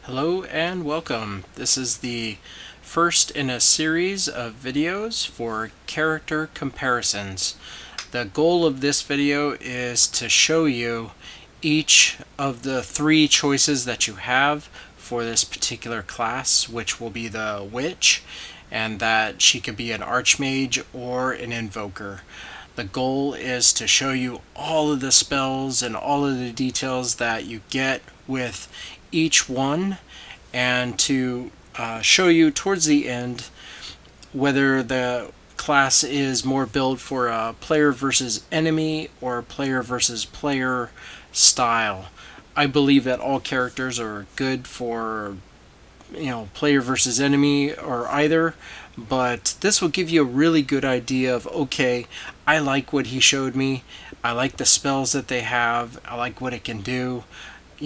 Hello and welcome. This is the first in a series of videos for character comparisons. The goal of this video is to show you each of the three choices that you have for this particular class, which will be the witch, and that she could be an Archmage or an Invoker. The goal is to show you all of the spells and all of the details that you get with each one, and to show you towards the end whether the class is more built for a player versus enemy or player versus player style. I believe that all characters are good for player versus enemy or either, but this will give you a really good idea of, okay, I like what he showed me, I like the spells that they have, I like what it can do.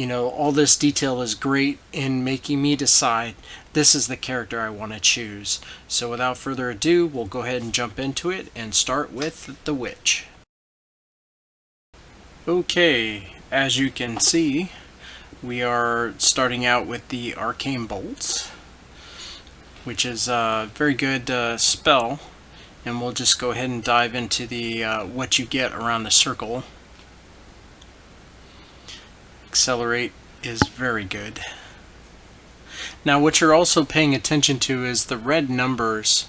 All this detail is great in making me decide this is the character I want to choose. So without further ado, we'll go ahead and jump into it and start with the witch. Okay, as you can see, we are starting out with the arcane bolts, which is a very good spell, and we'll just go ahead and dive into the what you get around the circle. Accelerate is very good. Now what you're also paying attention to is the red numbers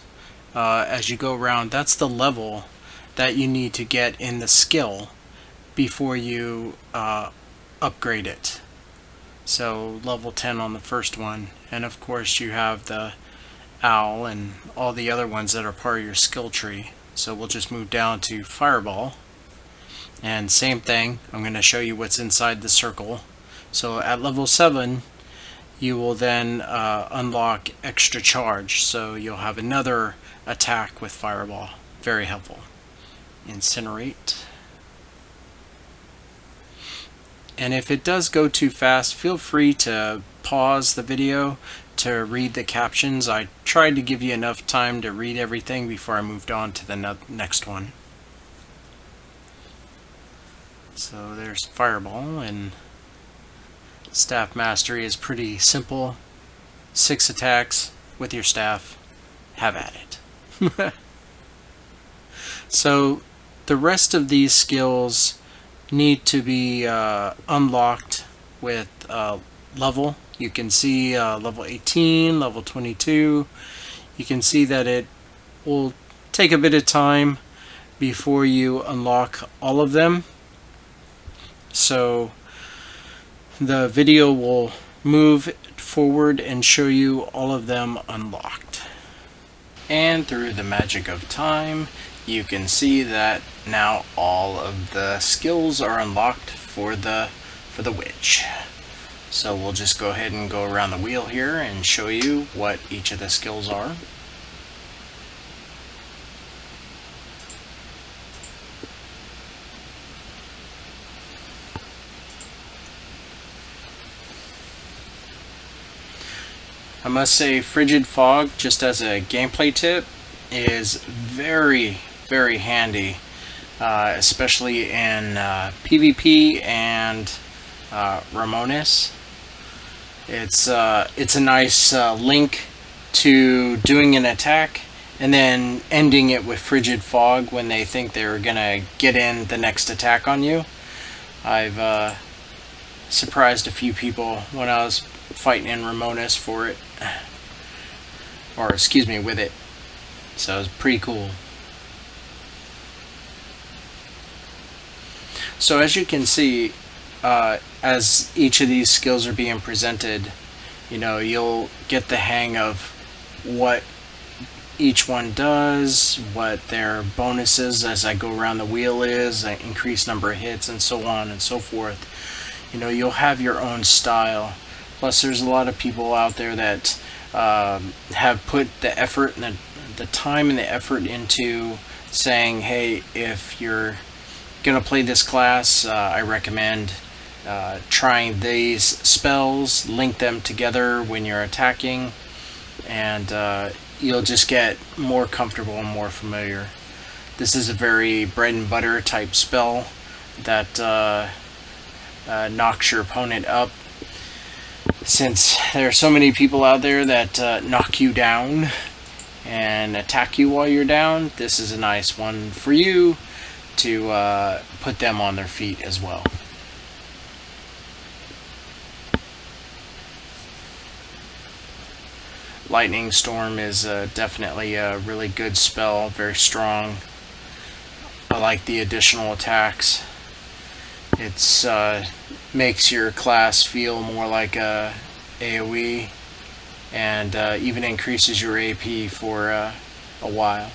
as you go around. That's the level that you need to get in the skill before you upgrade it. So level 10 on the first one, and of course you have the owl and all the other ones that are part of your skill tree. So we'll just move down to fireball. And same thing, I'm going to show you what's inside the circle. So at level 7, you will then unlock extra charge. So you'll have another attack with fireball. Very helpful. Incinerate. And if it does go too fast, feel free to pause the video to read the captions. I tried to give you enough time to read everything before I moved on to the next one. So there's fireball, and staff mastery is pretty simple. 6 attacks with your staff. Have at it. So the rest of these skills need to be unlocked with level. You can see level 18, level 22. You can see that it will take a bit of time before you unlock all of them. So the video will move forward and show you all of them unlocked. And through the magic of time, you can see that now all of the skills are unlocked for the witch. So we'll just go ahead and go around the wheel here and show you what each of the skills are. I must say, Frigid Fog, just as a gameplay tip, is very, very handy, especially in PvP and Ramones. It's a nice link to doing an attack and then ending it with Frigid Fog when they think they're gonna get in the next attack on you. I've surprised a few people when I was fighting in Ramones for it, or excuse me, with it. So it was pretty cool. So as you can see, as each of these skills are being presented, you'll get the hang of what each one does, what their bonuses as I go around the wheel is, an increased number of hits, and so on and so forth. You'll have your own style. Plus, there's a lot of people out there that have put the effort and the time and the effort into saying, hey, if you're going to play this class, I recommend trying these spells, link them together when you're attacking, and you'll just get more comfortable and more familiar. This is a very bread and butter type spell that knocks your opponent up since there are so many people out there that knock you down and attack you while you're down, this is a nice one for you to put them on their feet as well. Lightning Storm is definitely a really good spell, very strong. I like the additional attacks. It's makes your class feel more like a AoE, and even increases your AP for a while.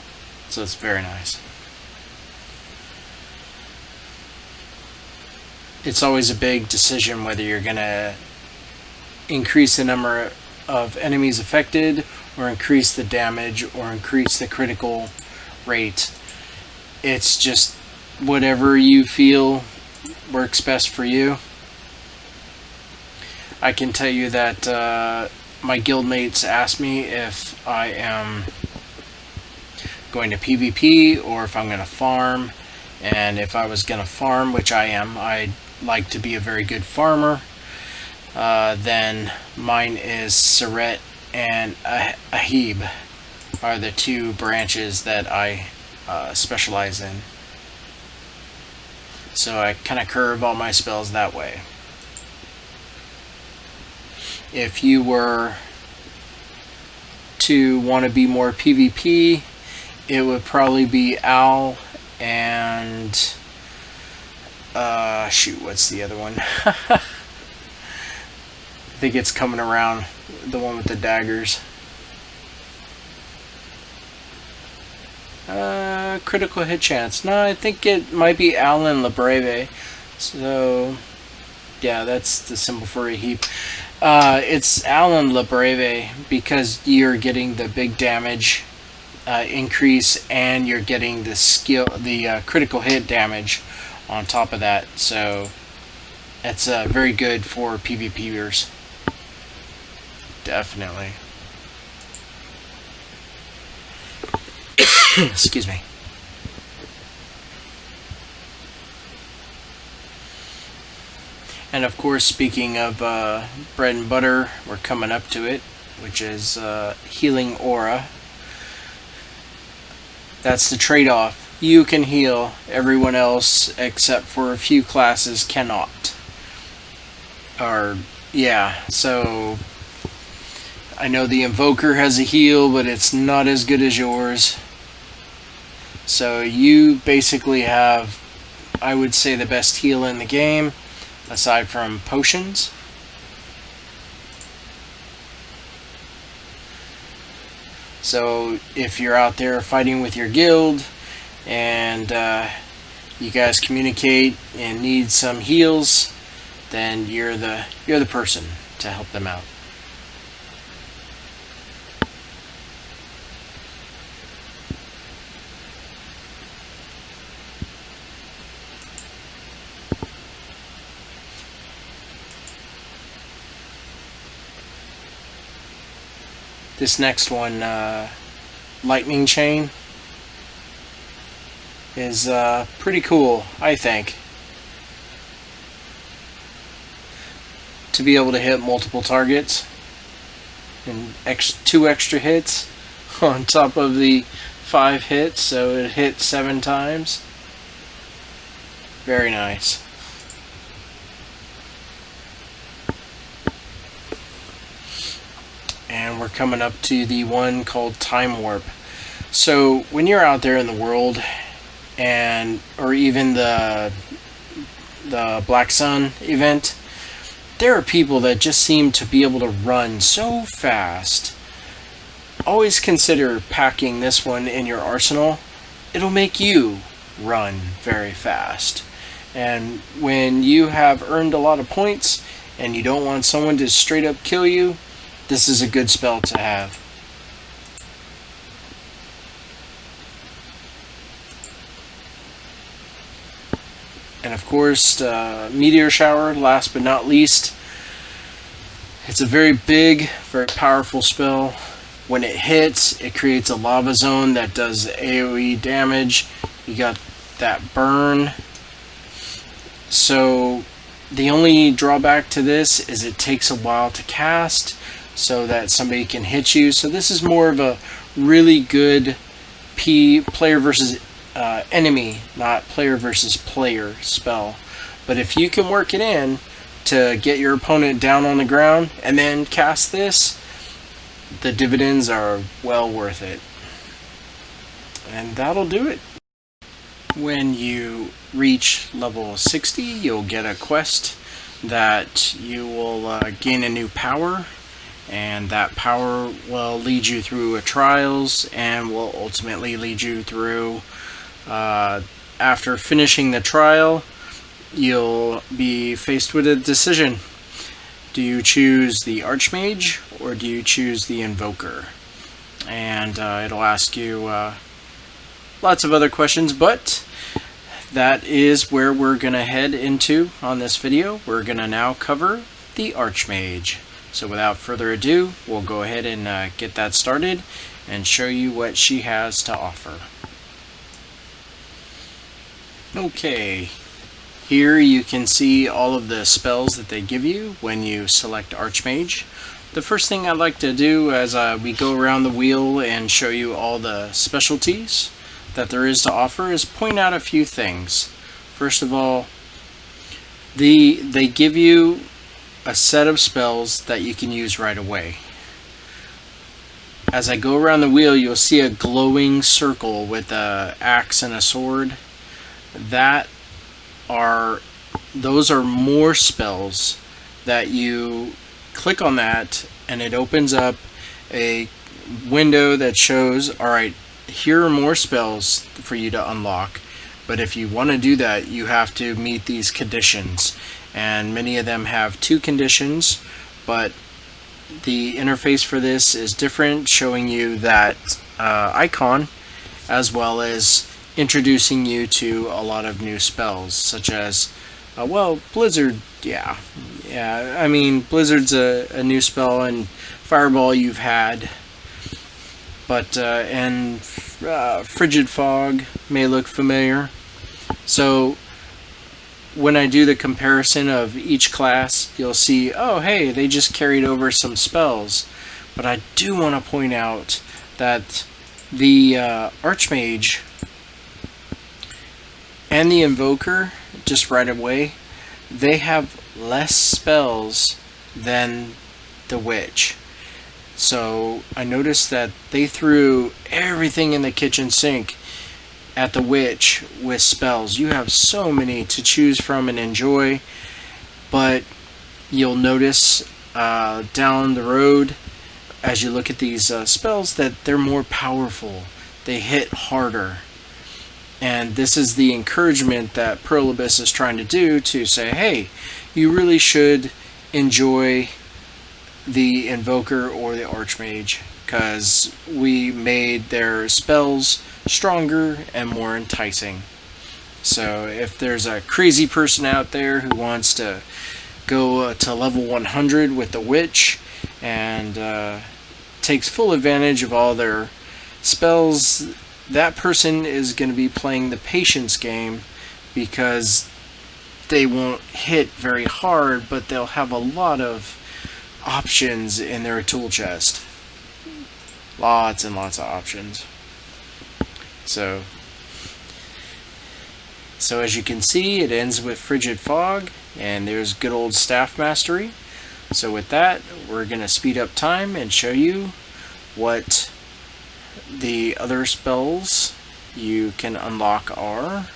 So it's very nice. It's always a big decision whether you're going to increase the number of enemies affected, or increase the damage, or increase the critical rate. It's just whatever you feel works best for you. I can tell you that my guildmates asked me if I am going to PvP or if I'm going to farm, and if I was going to farm, which I am, I'd like to be a very good farmer. Then mine is Surret and Ahib are the two branches that I specialize in. So I kind of curve all my spells that way. If you were to want to be more PvP, it would probably be Owl and shoot, what's the other one? I think it's coming around, the one with the daggers. Critical hit chance. No, I think it might be Alan Labreve. So, yeah, that's the symbol for a heap. It's Alan Labreve because you're getting the big damage increase, and you're getting the critical hit damage on top of that. So, it's very good for PvPers. Definitely. Excuse me. And of course, speaking of bread and butter, we're coming up to it, which is Healing Aura. That's the trade-off. You can heal, everyone else except for a few classes cannot. Or, yeah, so I know the Invoker has a heal, but it's not as good as yours. So you basically have, I would say, the best heal in the game, aside from potions. So if you're out there fighting with your guild and you guys communicate and need some heals, then you're the person to help them out. This next one, Lightning Chain, is pretty cool, I think. To be able to hit multiple targets and 2 extra hits on top of the 5 hits, so it hit 7 times. Very nice. And we're coming up to the one called Time Warp. So when you're out there in the world, or even the Black Sun event, there are people that just seem to be able to run so fast. Always consider packing this one in your arsenal. It'll make you run very fast. And when you have earned a lot of points and you don't want someone to straight up kill you, this is a good spell to have. And of course, Meteor Shower, last but not least. It's a very big, very powerful spell. When it hits, it creates a lava zone that does AoE damage. You got that burn. So The only drawback to this is it takes a while to cast so that somebody can hit you. So this is more of a really good player versus enemy, not player versus player spell. But if you can work it in to get your opponent down on the ground and then cast this, the dividends are well worth it. And that'll do it. When you reach level 60, you'll get a quest that you will gain a new power, and that power will lead you through trials and will ultimately lead you through, after finishing the trial, you'll be faced with a decision. Do you choose the Archmage or do you choose the Invoker? And it'll ask you lots of other questions, but that is where we're going to head into on this video. We're going to now cover the Archmage. So without further ado, we'll go ahead and get that started and show you what she has to offer. Okay, here you can see all of the spells that they give you when you select Archmage. The first thing I'd like to do as we go around the wheel and show you all the specialties that there is to offer is point out a few things. First of all, they give you a set of spells that you can use right away. As I go around the wheel, you'll see a glowing circle with an axe and a sword. Those are more spells that you click on that and it opens up a window that shows, alright, here are more spells for you to unlock, but if you want to do that, you have to meet these conditions, and many of them have 2 conditions, but the interface for this is different, showing you that icon as well as introducing you to a lot of new spells, such as well, Blizzard. Yeah, I mean, Blizzard's a new spell, and Fireball you've had, but and Frigid Fog may look familiar. So when I do the comparison of each class, you'll see, oh hey, they just carried over some spells. But I do want to point out that the Archmage and the Invoker, just right away, they have less spells than the Witch. So I noticed that they threw everything in the kitchen sink at the Witch with spells. You have so many to choose from and enjoy, but you'll notice down the road as you look at these spells that they're more powerful. They hit harder. And this is the encouragement that Pearl Abyss is trying to do, to say, hey, you really should enjoy the Invoker or the Archmage, because we made their spells stronger and more enticing. So if there's a crazy person out there who wants to go to level 100 with the Witch and takes full advantage of all their spells, that person is going to be playing the patience game, because they won't hit very hard, but they'll have a lot of options in their tool chest. Lots and lots of options. So as you can see, it ends with Frigid Fog, and there's good old staff mastery. So with that, we're going to speed up time and show you what the other spells you can unlock are.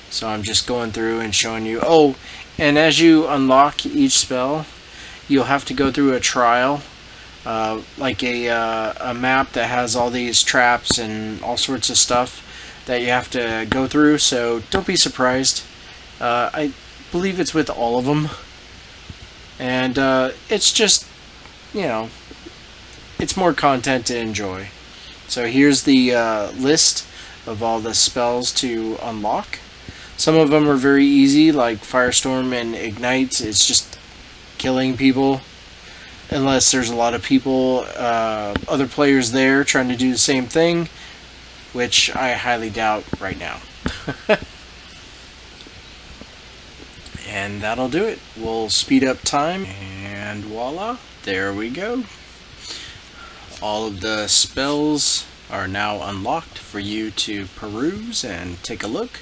So I'm just going through and showing you. Oh, and as you unlock each spell, you'll have to go through a trial, like a map that has all these traps and all sorts of stuff that you have to go through. So don't be surprised. I believe it's with all of them, and it's just, you know, it's more content to enjoy. So here's the list of all the spells to unlock. Some of them are very easy, like Firestorm and Ignite. It's just killing people, unless there's a lot of people, other players there trying to do the same thing, which I highly doubt right now. And that'll do it. We'll speed up time, and voila, there we go. All of the spells are now unlocked for you to peruse and take a look.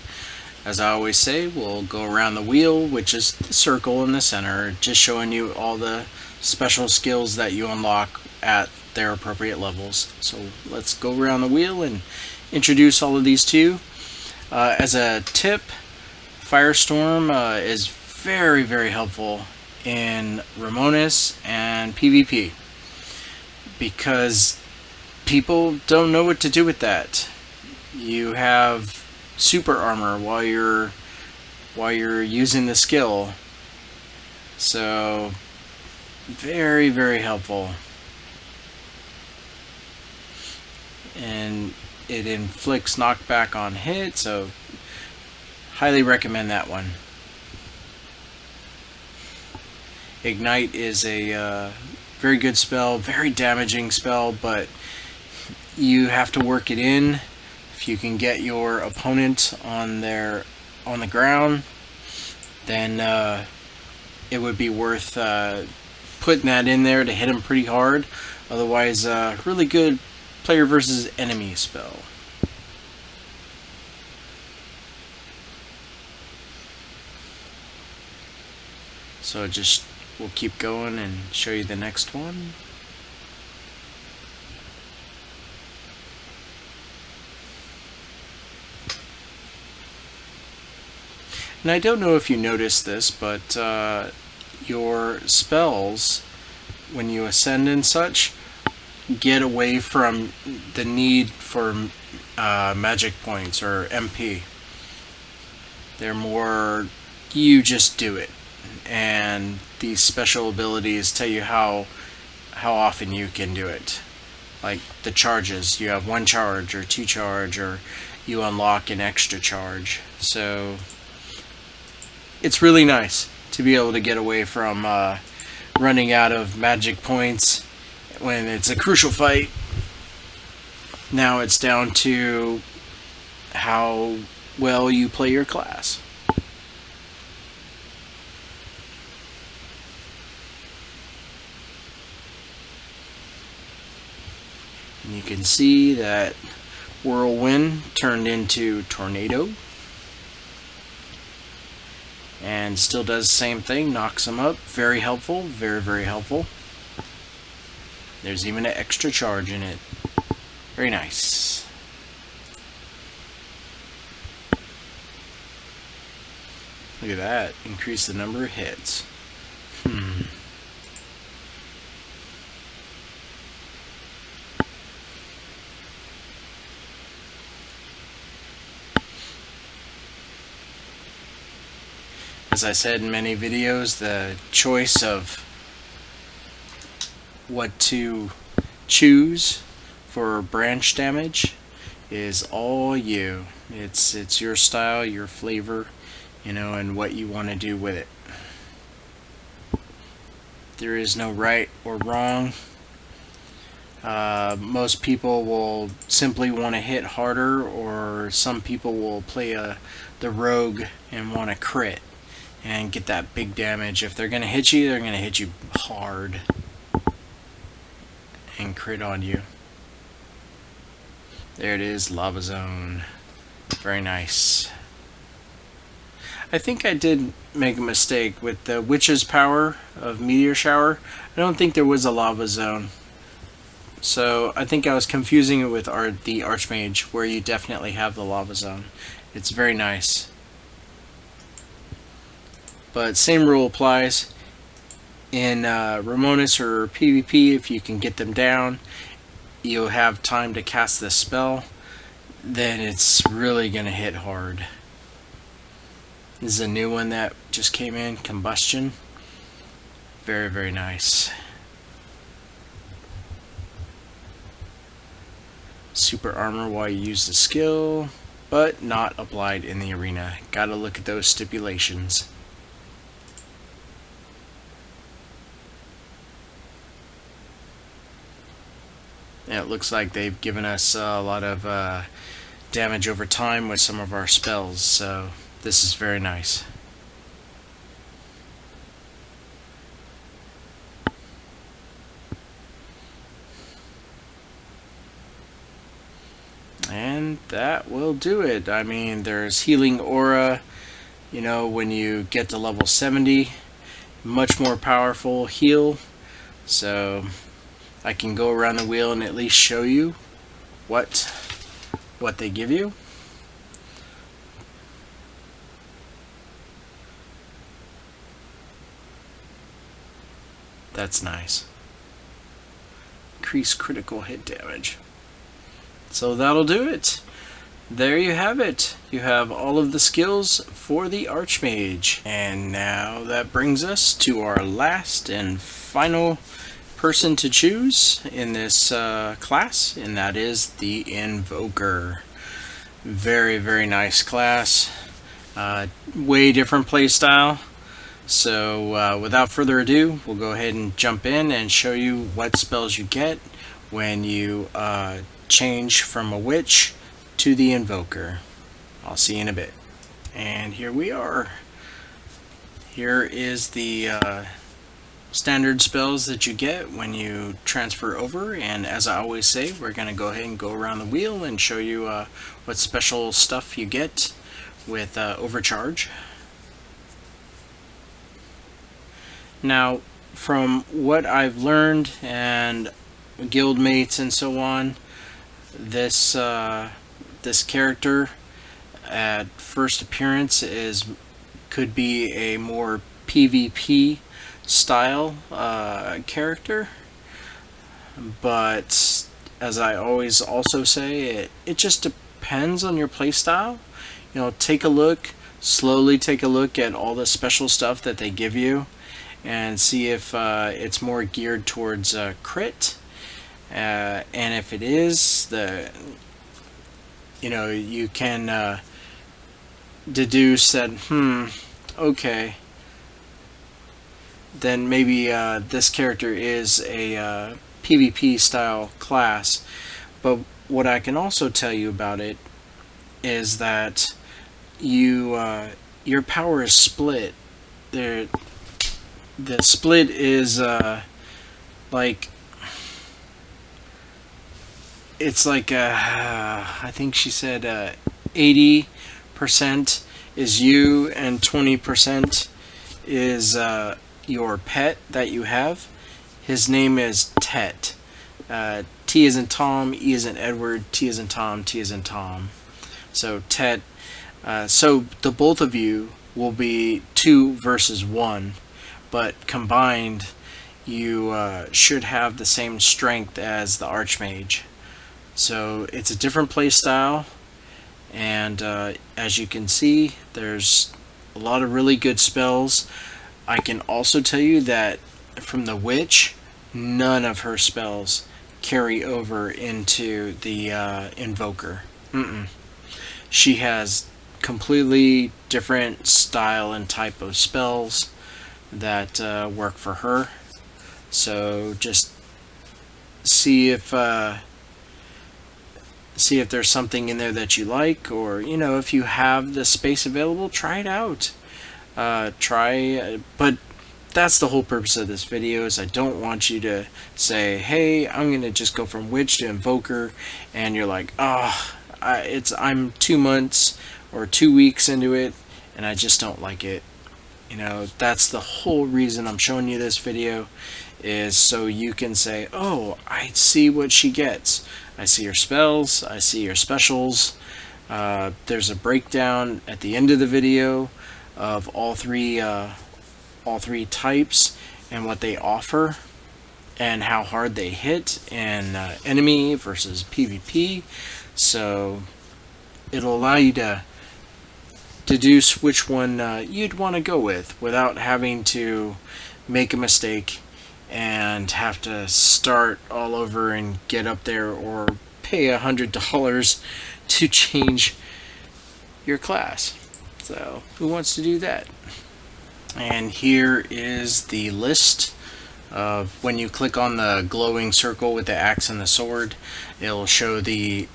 As I always say, we'll go around the wheel, which is the circle in the center, just showing you all the special skills that you unlock at their appropriate levels. So let's go around the wheel and introduce all of these to you. As a tip, Firestorm is very, very helpful in Ramonis and PvP, because people don't know what to do with that. You have super armor while you're using the skill, so very, very helpful. And it inflicts knockback on hit, so highly recommend that one. Ignite is a very good spell, very damaging spell, but you have to work it in. If you can get your opponent on the ground, then it would be worth putting that in there to hit him pretty hard. Otherwise, really good player versus enemy spell. So we'll keep going and show you the next one. And I don't know if you noticed this, but your spells, when you ascend and such, get away from the need for magic points or MP. They're more, you just do it. And these special abilities tell you how often you can do it. Like the charges, you have 1 charge or 2 charge, or you unlock an extra charge. So it's really nice to be able to get away from running out of magic points when it's a crucial fight. Now it's down to how well you play your class. And you can see that Whirlwind turned into Tornado. And still does the same thing, knocks them up. Very helpful, very, very helpful. There's even an extra charge in it. Very nice. Look at that, increase the number of hits. As I said in many videos, the choice of what to choose for branch damage is all you. It's your style, your flavor, and what you want to do with it. There is no right or wrong. Most people will simply want to hit harder, or some people will play the rogue and want to crit and get that big damage. If they're going to hit you, they're going to hit you hard and crit on you. There it is, Lava Zone. Very nice. I think I did make a mistake with the Witch's Power of Meteor Shower. I don't think there was a Lava Zone. So I think I was confusing it with the Archmage, where you definitely have the Lava Zone. It's very nice. But same rule applies in Ramonis or PvP. If you can get them down, you'll have time to cast this spell, then it's really going to hit hard. This is a new one that just came in, Combustion. Very, very nice. Super armor while you use the skill, but not applied in the arena. Gotta look at those stipulations. And it looks like they've given us a lot of damage over time with some of our spells, so this is very nice. and that will do it. I mean, there's Healing Aura, you know, when you get to level 70, much more powerful heal. So I can go around the wheel and at least show you what they give you. That's nice. Increase critical hit damage. So that'll do it. There you have it. You have all of the skills for the Archmage. And now that brings us to our last and final person to choose in this class, and that is the Invoker. Very, very nice class. Way different playstyle. So without further ado, we'll go ahead and jump in and show you what spells you get when you change from a witch to the Invoker. I'll see you in a bit. And here we are. Here is the standard spells that you get when you transfer over, and as I always say, we're going to go ahead and go around the wheel and show you what special stuff you get with Overcharge. Now, from what I've learned and guildmates and so on, this character at first appearance could be a more PvP style character, but as I always also say, it just depends on your playstyle. You know, slowly take a look at all the special stuff that they give you and see if it's more geared towards crit, and if it is, you can deduce that okay, then maybe this character is a PvP style class. But what I can also tell you about it is that your power is split. The split is like, it's like I think she said 80% is you and 20% is your pet that you have. His name is Tet. T as in Tom, E as in Edward, T as in Tom, T as in Tom. So Tet. So the both of you will be 2 versus 1, but combined you should have the same strength as the Archmage. So it's a different play style, and as you can see, there's a lot of really good spells. I can also tell you that from the witch, none of her spells carry over into the Invoker. She has completely different style and type of spells that work for her. So just see if there's something in there that you like, or if you have the space available, try it out. But that's the whole purpose of this video. Is I don't want you to say, hey, I'm gonna just go from witch to Invoker, and you're like, I'm 2 months or 2 weeks into it and I just don't like it. That's the whole reason I'm showing you this video, is so you can say, oh, I see what she gets. I see her spells, I see her specials. There's a breakdown at the end of the video of all three types and what they offer and how hard they hit in enemy versus PvP. So it'll allow you to deduce which one you'd want to go with without having to make a mistake and have to start all over and get up there, or pay $100 to change your class. So who wants to do that? And here is the list of, when you click on the glowing circle with the axe and the sword, it'll show the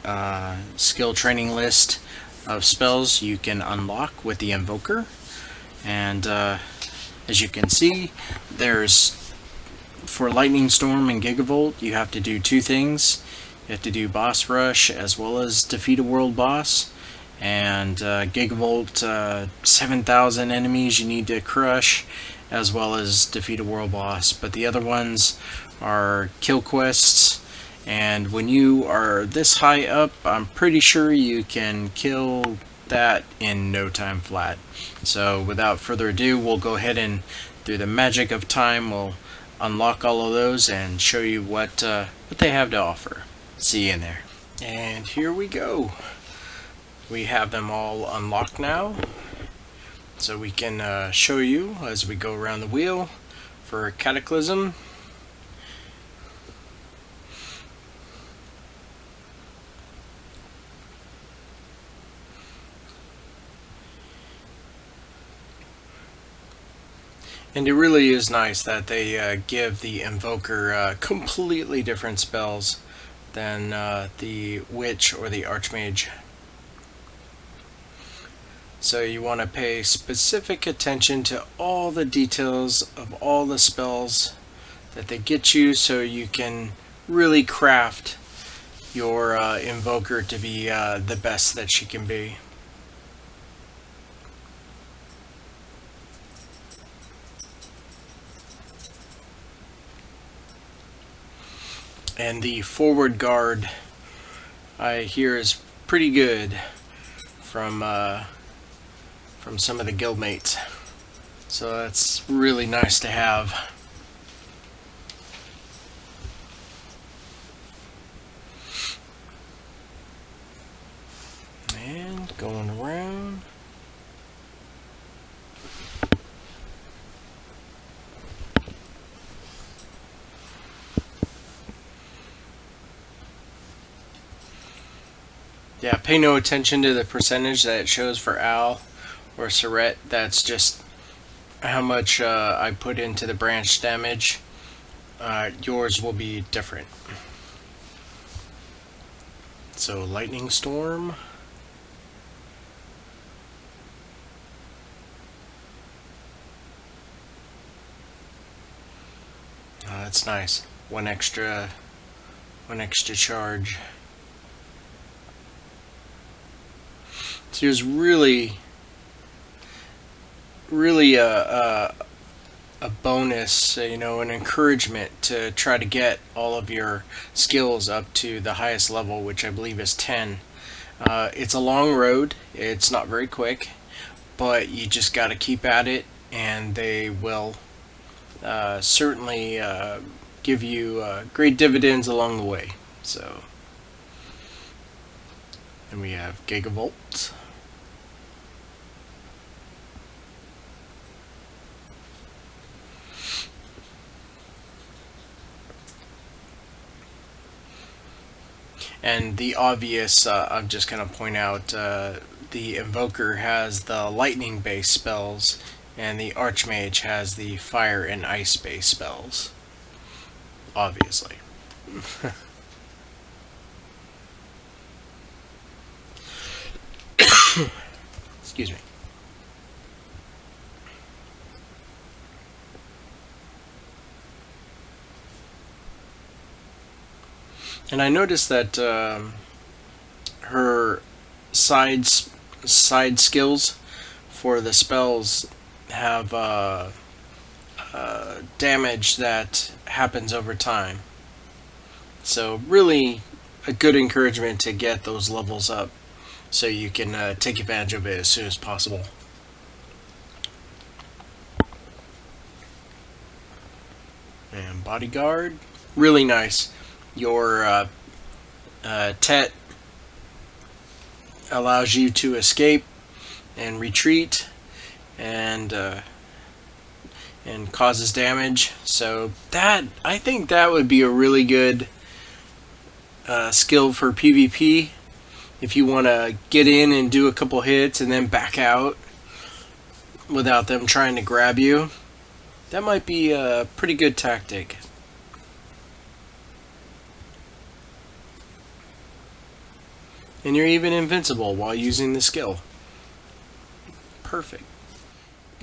skill training list of spells you can unlock with the Invoker. And as you can see, there's, for Lightning Storm and Gigavolt, you have to do 2 things. You have to do boss rush as well as defeat a world boss, and Gigavolt 7,000 enemies you need to crush as well as defeat a world boss. But the other ones are kill quests, and when you are this high up, I'm pretty sure you can kill that in no time flat. So without further ado, we'll go ahead and through the magic of time we'll unlock all of those and show you what they have to offer. See you in there. And here we go. We have them all unlocked now, so we can show you as we go around the wheel. For Cataclysm, and it really is nice that they give the Invoker completely different spells than the Witch or the Archmage. So you want to pay specific attention to all the details of all the spells that they get you, so you can really craft your Invoker to be the best that she can be. And the forward guard, I hear, is pretty good from some of the guildmates, so that's really nice to have. And going around. Yeah, pay no attention to the percentage that it shows for Al or Surette. That's just how much I put into the branch damage. Yours will be different. So Lightning Storm. That's nice. One extra charge. So there's really a bonus, you know, an encouragement to try to get all of your skills up to the highest level, which I believe is 10. It's a long road. It's not very quick, but you just got to keep at it, and they will certainly give you great dividends along the way. So, and we have Gigavolt. And the obvious, I'm just going to point out, the Invoker has the lightning-based spells, and the Archmage has the fire and ice-based spells. Obviously. Excuse me. And I noticed that her side skills for the spells have damage that happens over time. So really a good encouragement to get those levels up so you can take advantage of it as soon as possible. And Bodyguard, really nice. Your Tet allows you to escape and retreat and causes damage. So that, I think that would be a really good skill for PvP if you want to get in and do a couple hits and then back out without them trying to grab you. That might be a pretty good tactic. And you're even invincible while using the skill. Perfect.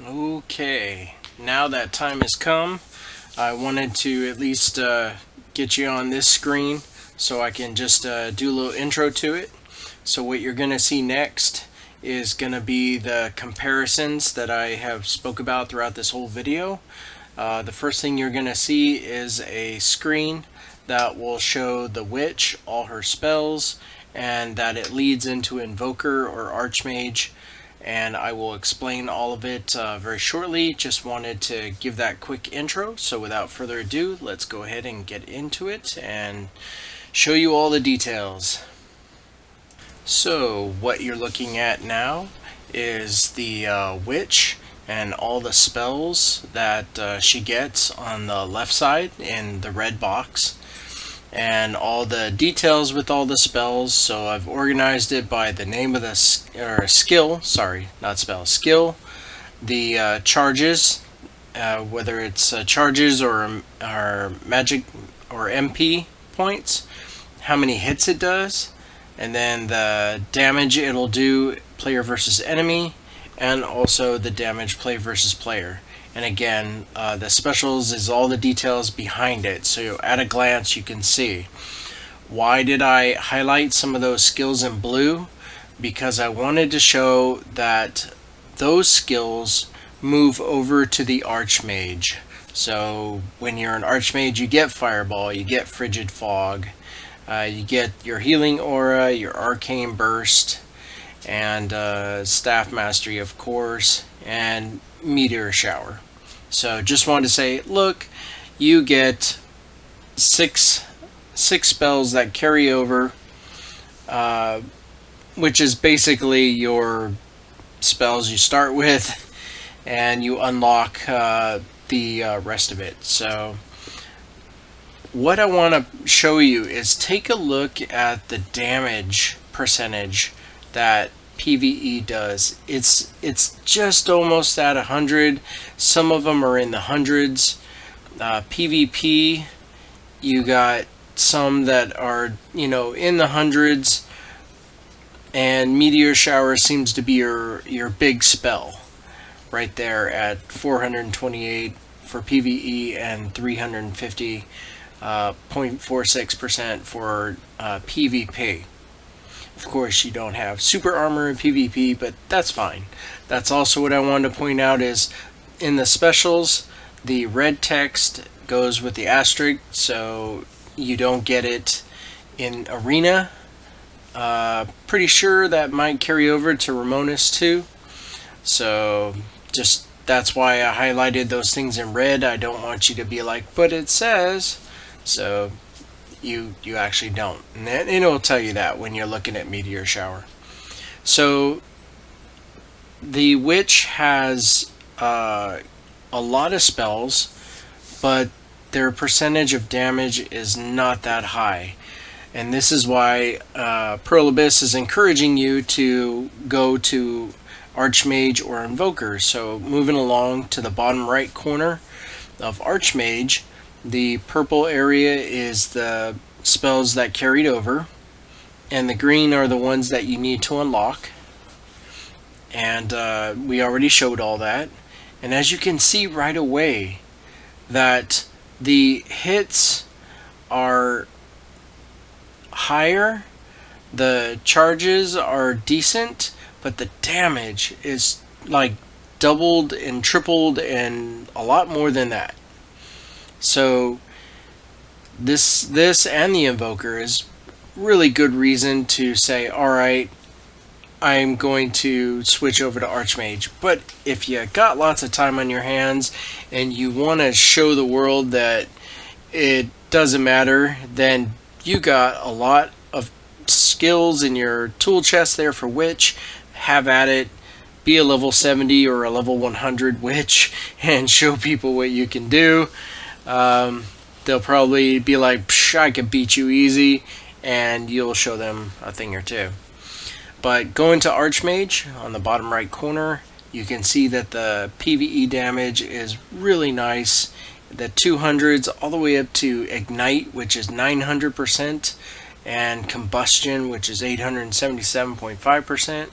Okay, now that time has come. I wanted to at least get you on this screen so I can just do a little intro to it. So what you're going to see next is going to be the comparisons that I have spoke about throughout this whole video. The first thing you're going to see is a screen that will show the witch, all her spells, and that it leads into Invoker or Archmage, and I will explain all of it very shortly. Just wanted to give that quick intro, so without further ado, let's go ahead and get into it and show you all the details. So what you're looking at now is the witch and all the spells that she gets on the left side in the red box, and all the details with all the spells. So I've organized it by the name of the skill, the charges, whether it's charges or magic or MP points, how many hits it does, and then the damage it'll do player versus enemy, and also the damage player versus player. And again, the specials is all the details behind it, so at a glance you can see. Why did I highlight some of those skills in blue? Because I wanted to show that those skills move over to the Archmage. So when you're an Archmage, you get Fireball, you get Frigid Fog, you get your Healing Aura, your Arcane Burst, and Staff Mastery, of course, and Meteor Shower. So just wanted to say, look, you get six spells that carry over, which is basically your spells you start with, and you unlock the rest of it. So what I want to show you is take a look at the damage percentage that PvE does. It's just almost at 100. Some of them are in the hundreds. PvP, you got some that are, in the hundreds, and Meteor Shower seems to be your big spell right there at 428 for PvE and 350.46% for PvP. Of course, you don't have super armor in PvP, but that's fine. That's also what I wanted to point out is in the specials, the red text goes with the asterisk, so you don't get it in Arena. Pretty sure that might carry over to Ramonis too. So just that's why I highlighted those things in red. I don't want you to be like, but it says. So you actually don't, and it'll tell you that when you're looking at Meteor Shower. So the witch has a lot of spells, but their percentage of damage is not that high, and this is why Pearl Abyss is encouraging you to go to Archmage or Invoker. So moving along to the bottom right corner of Archmage, the purple area is the spells that carried over, and the green are the ones that you need to unlock, and we already showed all that. And as you can see right away that the hits are higher, the charges are decent, but the damage is like doubled and tripled and a lot more than that. So this and the Invoker is really good reason to say, alright, I'm going to switch over to Archmage. But if you got lots of time on your hands and you want to show the world that it doesn't matter, then you got a lot of skills in your tool chest there for witch. Have at it. Be a level 70 or a level 100 witch and show people what you can do. They'll probably be like, psh, I can beat you easy, and you'll show them a thing or two. But going to Archmage on the bottom right corner, you can see that the PvE damage is really nice. The 200s all the way up to Ignite, which is 900%, and Combustion, which is 877.5%.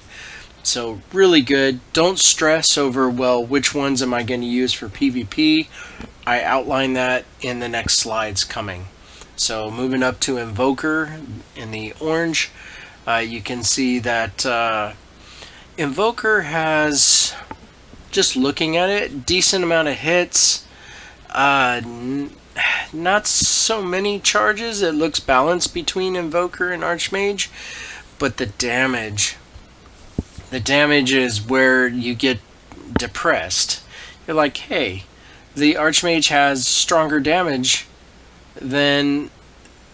So really good. Don't stress over, well, which ones am I going to use for PvP? I outline that in the next slides coming. So moving up to Invoker in the orange, you can see that Invoker has, just looking at it, decent amount of hits. Not so many charges. It looks balanced between Invoker and Archmage, but the damage is where you get depressed. You're like, hey, the Archmage has stronger damage than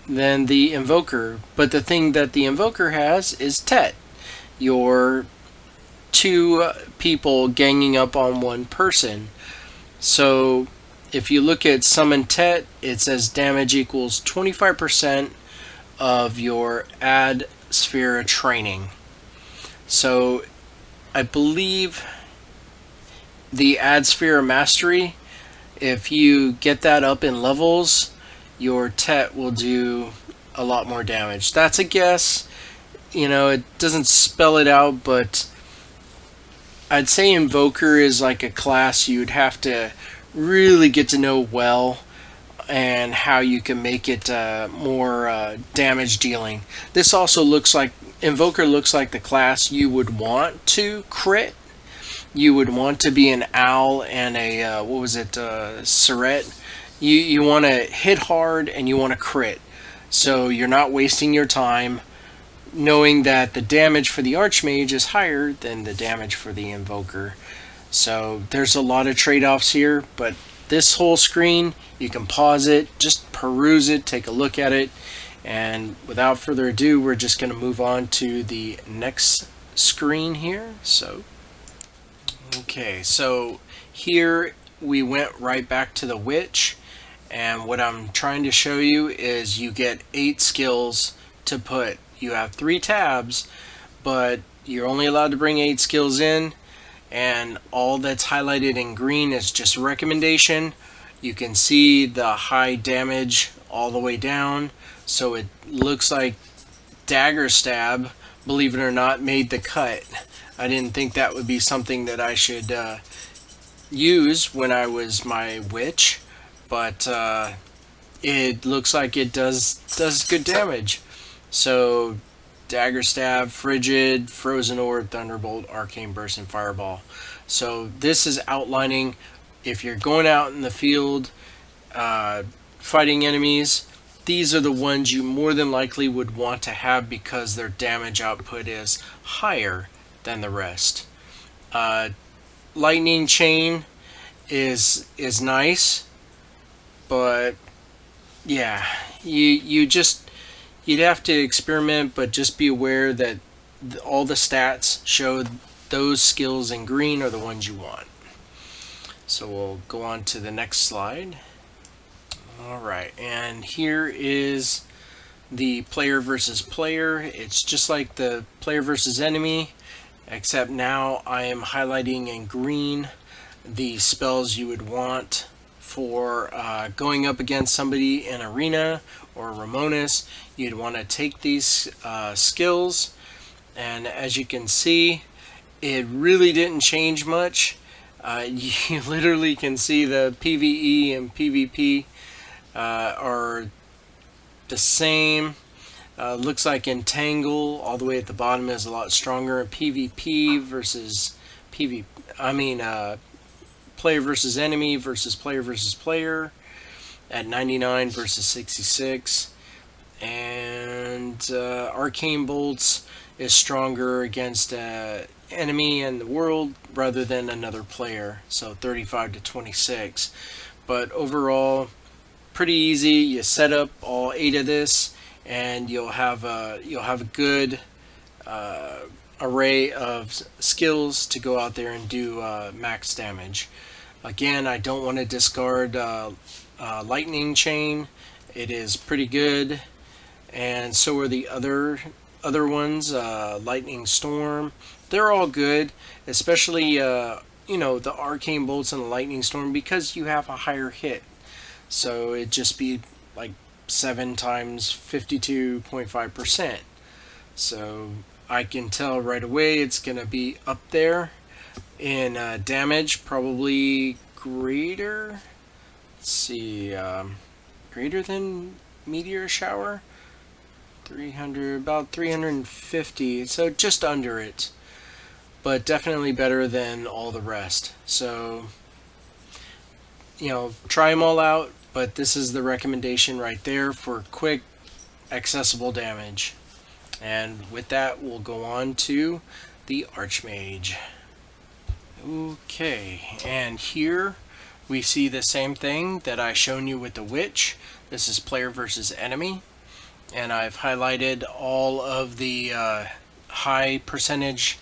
the Invoker, but the thing that the Invoker has is Tet. You're two people ganging up on one person. So if you look at Summon Tet, it says damage equals 25% of your Ad Sphere training. So I believe the Ad Sphere Mastery, if you get that up in levels, your Tet will do a lot more damage. That's a guess. You know, it doesn't spell it out, but I'd say Invoker is like a class you'd have to really get to know well, and how you can make it more damage dealing. This also looks like, Invoker looks like the class you would want to crit. You would want to be an owl and a, what was it, Surette. You want to hit hard and you want to crit. So you're not wasting your time, knowing that the damage for the Archmage is higher than the damage for the Invoker. So there's a lot of trade-offs here, but this whole screen, you can pause it, just peruse it, take a look at it, and without further ado, we're just going to move on to the next screen here. So, okay, so here we went right back to the Witch, and what I'm trying to show you is you get 8 skills to put. You have 3 tabs, but you're only allowed to bring 8 skills in, and all that's highlighted in green is just a recommendation. You can see the high damage all the way down, so it looks like Dagger Stab, believe it or not, made the cut. I didn't think that would be something that I should use when I was my Witch, but it looks like it does good damage. So Dagger Stab, Frigid, Frozen Orb, Thunderbolt, Arcane Burst, and Fireball. So this is outlining if you're going out in the field fighting enemies, these are the ones you more than likely would want to have because their damage output is higher than the rest. Lightning Chain is nice, but yeah, you'd have to experiment, but just be aware that all the stats show those skills in green are the ones you want. So we'll go on to the next slide. Alright, and here is the player versus player. It's just like the player versus enemy, except now I am highlighting in green the spells you would want for going up against somebody in Arena or Ramonis. You'd want to take these skills, and as you can see, it really didn't change much. You literally can see the PvE and PvP are the same. Looks like Entangle all the way at the bottom is a lot stronger. PvP versus player versus enemy versus player at 99 versus 66. And Arcane Bolts is stronger against enemy and the world rather than another player, so 35 to 26. But overall, pretty easy. You set up all 8 of this, and you'll have a good array of skills to go out there and do max damage. Again, I don't want to discard Lightning Chain. It is pretty good, and so are the other ones. Lightning Storm, they're all good, especially the Arcane Bolts and the Lightning Storm, because you have a higher hit. So it'd just be like 7 times 52.5%. So I can tell right away it's going to be up there in damage, probably greater. Let's see, greater than meteor shower. 300, about 350, so just under it, but definitely better than all the rest. So, you know, try them all out, but this is the recommendation right there for quick, accessible damage. And with that, we'll go on to the Archmage. Okay, and here we see the same thing that I shown you with the Witch. This is player versus enemy. And I've highlighted all of the high percentage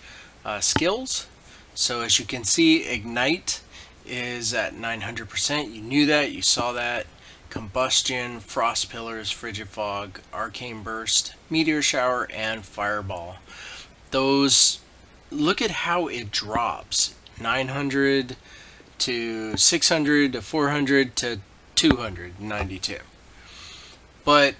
skills. So as you can see, Ignite is at 900%. You knew that, you saw that. Combustion, Frost Pillars, Frigid Fog, Arcane Burst, Meteor Shower, and Fireball. Those, look at how it drops. 900 to 600 to 400 to 292. But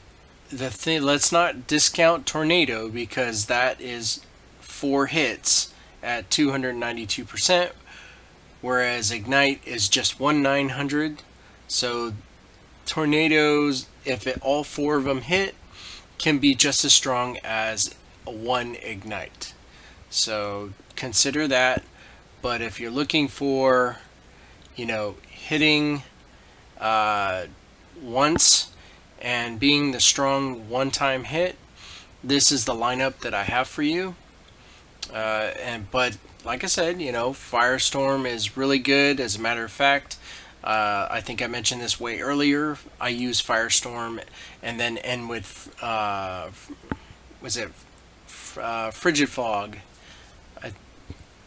the thing, let's not discount Tornado, because that is 4 hits at 292%, whereas Ignite is just 1/900. So tornadoes, if all 4 of them hit, can be just as strong as one Ignite. So consider that. But if you're looking for, you know, hitting once and being the strong one-time hit, this is the lineup that I have for you. But like I said, you know, Firestorm is really good. As a matter of fact, I think I mentioned this way earlier. I use Firestorm and then end with Frigid Fog.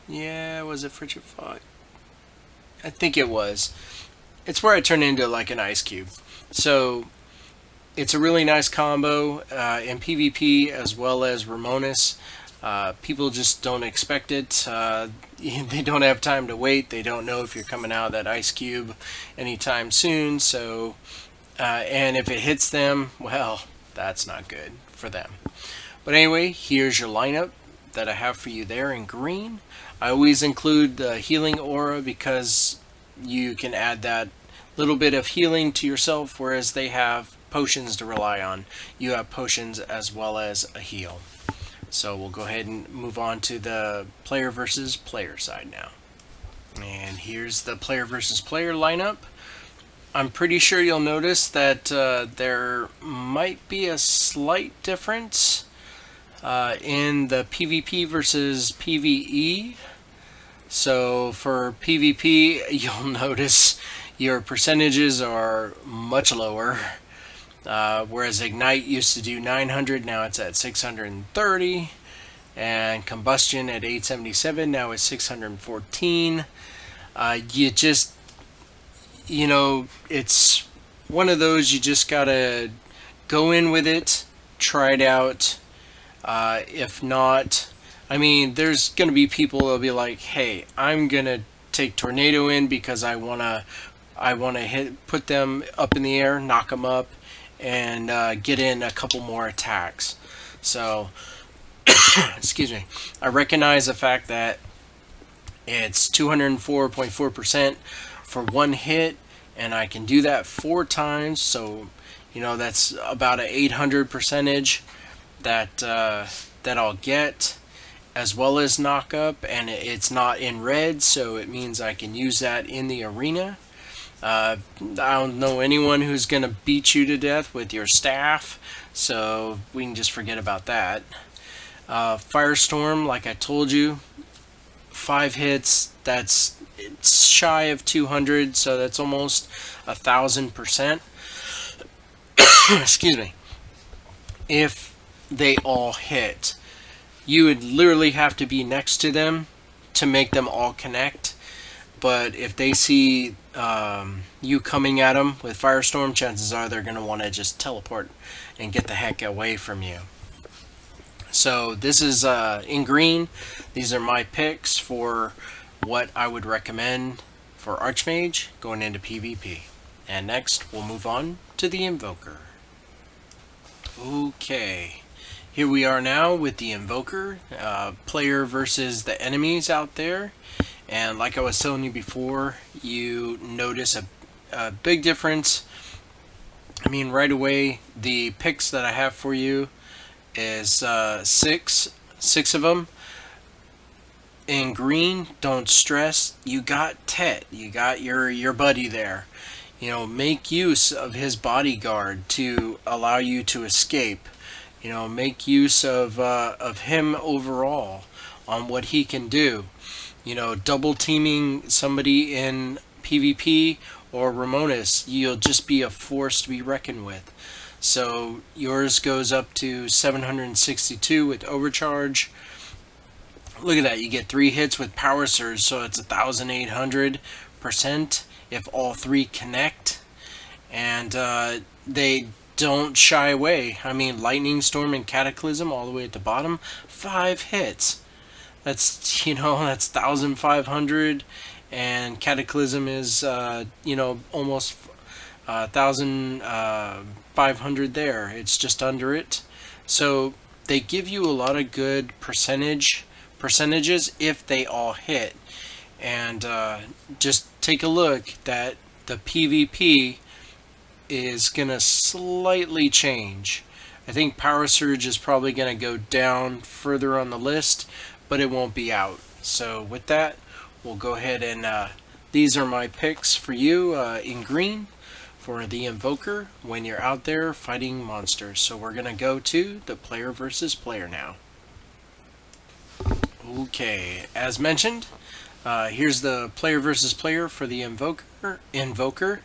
Was it Frigid Fog? I think it was. It's where I turn into like an ice cube. So it's a really nice combo in PvP as well as Ramonis. People just don't expect it. They don't have time to wait. They don't know if you're coming out of that ice cube anytime soon. So, and if it hits them, well, that's not good for them. But anyway, here's your lineup that I have for you there in green. I always include the healing aura because you can add that little bit of healing to yourself, whereas they have potions to rely on. You have potions as well as a heal. So we'll go ahead and move on to the player versus player side now. And here's the player versus player lineup. I'm pretty sure you'll notice that there might be a slight difference in the PvP versus PvE. So for PvP, you'll notice your percentages are much lower. Whereas Ignite used to do 900, now it's at 630. And Combustion at 877, now it's 614. You just, you know, it's one of those you just gotta go in with it, try it out. If not, I mean, there's gonna be people that'll be like, hey, I'm gonna take Tornado in because I wanna put them up in the air, knock them up, and get in a couple more attacks. So, excuse me, I recognize the fact that it's 204.4% for one hit, and I can do that 4 times. So, you know, that's about an 800 percentage that I'll get, as well as knock up, and it's not in red, so it means I can use that in the arena. I don't know anyone who's gonna beat you to death with your staff, so we can just forget about that. Firestorm, like I told you, 5 hits, it's shy of 200, so that's almost 1,000%. Excuse me. If they all hit, you would literally have to be next to them to make them all connect. But if they see you coming at them with Firestorm, chances are they're going to want to just teleport and get the heck away from you. So this is in green. These are my picks for what I would recommend for Archmage going into PvP. And next we'll move on to the Invoker. Okay, here we are now with the Invoker, player versus the enemies out there. And like I was telling you before, you notice a big difference I mean, right away, the picks that I have for you is six of them. In green, don't stress. You got Tet. You got your buddy there. You know, make use of his bodyguard to allow you to escape. You know, make use of him overall on what he can do. You know, double teaming somebody in PvP or Ramonis, you'll just be a force to be reckoned with. So yours goes up to 762 with overcharge. Look at that, you get 3 hits with power surge, so it's 1,800% if all 3 connect. And they don't shy away. I mean, Lightning Storm and Cataclysm all the way at the bottom, 5 hits. That's, you know, that's 1,500, and Cataclysm is, you know, almost 1,500 there. It's just under it. So they give you a lot of good percentages if they all hit. And just take a look that the PvP is going to slightly change. I think Power Surge is probably going to go down further on the list, but it won't be out. So with that, we'll go ahead and these are my picks for you in green for the Invoker when you're out there fighting monsters. So we're going to go to the player versus player now. Okay, as mentioned, here's the player versus player for the Invoker,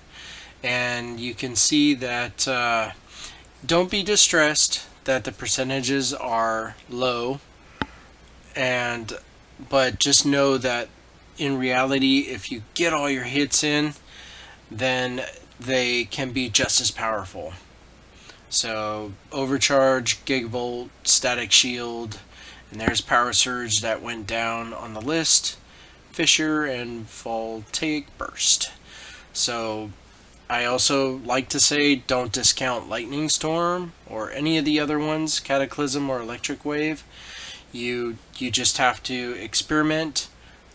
and you can see that don't be distressed that the percentages are low, but just know that in reality, if you get all your hits in, then they can be just as powerful. So overcharge, gigavolt, static shield, and there's power surge that went down on the list, fissure, and voltaic burst. So I also like to say don't discount lightning storm or any of the other ones, cataclysm or electric wave. You just have to experiment,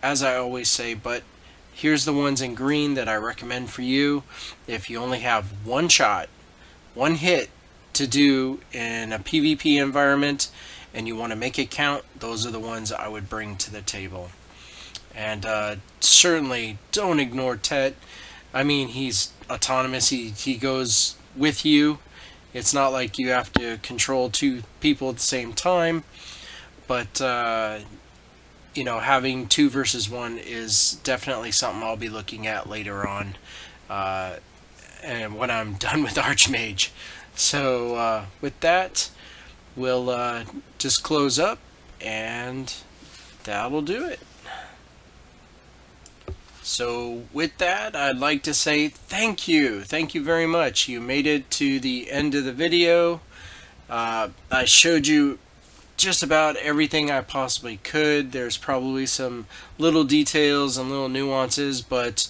as I always say, but here's the ones in green that I recommend for you. If you only have one shot, one hit to do in a PvP environment and you want to make it count, those are the ones I would bring to the table. And certainly don't ignore Tet. I mean, he's autonomous. He goes with you. It's not like you have to control 2 people at the same time. But, you know, having 2 versus 1 is definitely something I'll be looking at later on. And when I'm done with Archmage. So, with that, we'll just close up, and that'll do it. So with that, I'd like to say thank you. Thank you very much. You made it to the end of the video. I showed you just about everything I possibly could. There's probably some little details and little nuances, but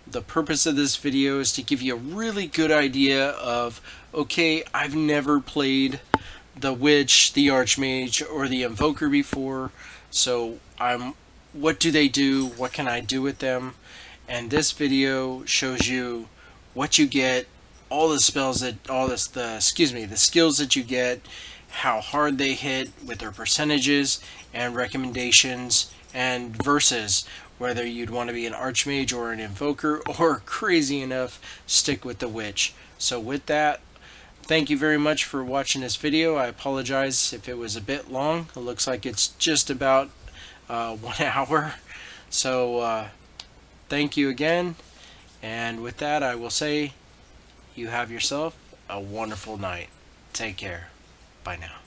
the purpose of this video is to give you a really good idea of, okay, I've never played the Witch, the Archmage, or the Invoker before, so what do they do? What can I do with them? And this video shows you what you get, all the spells that, the skills that you get, how hard they hit with their percentages and recommendations, and versus whether you'd want to be an Archmage or an Invoker, or crazy enough, stick with the Witch. So with that, thank you very much for watching this video. I apologize if it was a bit long. It looks like it's just about 1 hour. So thank you again, and with that I will say you have yourself a wonderful night. Take care. Bye now.